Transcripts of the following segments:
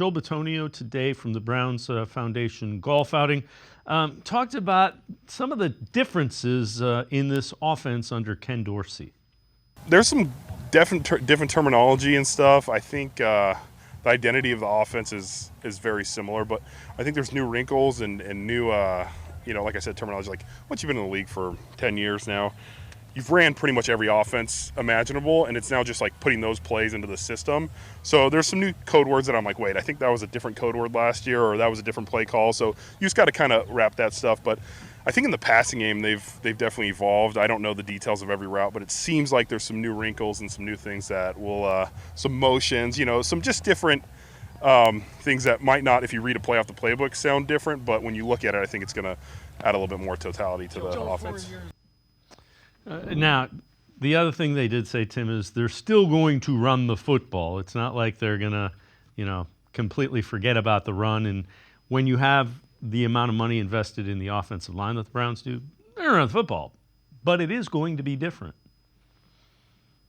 Joel Bitonio today from the Browns Foundation golf outing talked about some of the differences in this offense under Ken Dorsey. There's some different terminology and stuff. I think the identity of the offense is very similar, but I think there's new wrinkles and new, like I said, terminology. Like once you've been in the league for 10 years now, you've ran pretty much every offense imaginable, and it's now just like putting those plays into the system. So there's some new code words that I'm like, wait, I think that was a different code word last year, or that was a different play call. So you just got to kind of wrap that stuff. But I think in the passing game, they've definitely evolved. I don't know the details of every route, but it seems like there's some new wrinkles and some new things that will, some motions, some just different things that might not, if you read a play off the playbook, sound different. But when you look at it, I think it's going to add a little bit more totality to the offense. Now, the other thing they did say, Tim, is they're still going to run the football. It's not like they're going to, completely forget about the run. And when you have the amount of money invested in the offensive line that the Browns do, they're going to run the football. But it is going to be different.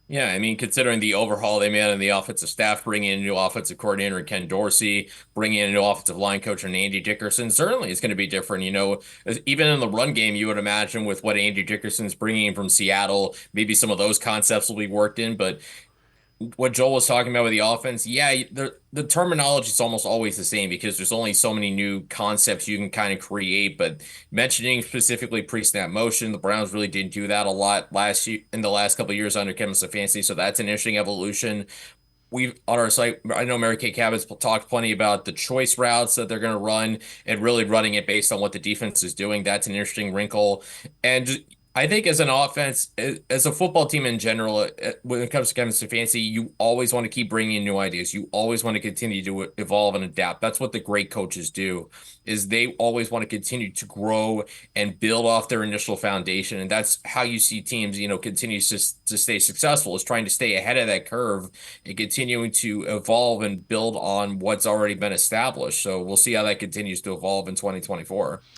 Yeah, I mean, considering the overhaul they made on the offensive staff, bringing in a new offensive coordinator, Ken Dorsey, bringing in a new offensive line coach, and Andy Dickerson, certainly it's going to be different. Even in the run game, you would imagine with what Andy Dickerson's bringing in from Seattle, maybe some of those concepts will be worked in. But what Joel was talking about with the offense, yeah, the terminology is almost always the same because there's only so many new concepts you can kind of create. But mentioning specifically pre-snap motion, the Browns really didn't do that a lot last year in the last couple of years under Kevin Stefanski. So that's an interesting evolution. We've on our site, I know Mary Kay Cabot's talked plenty about the choice routes that they're going to run and really running it based on what the defense is doing. That's an interesting wrinkle. And I think as an offense, as a football team in general, when it comes to Kevin Stefanski, you always want to keep bringing in new ideas. You always want to continue to evolve and adapt. That's what the great coaches do, is they always want to continue to grow and build off their initial foundation. And that's how you see teams, continue to stay successful, is trying to stay ahead of that curve and continuing to evolve and build on what's already been established. So we'll see how that continues to evolve in 2024.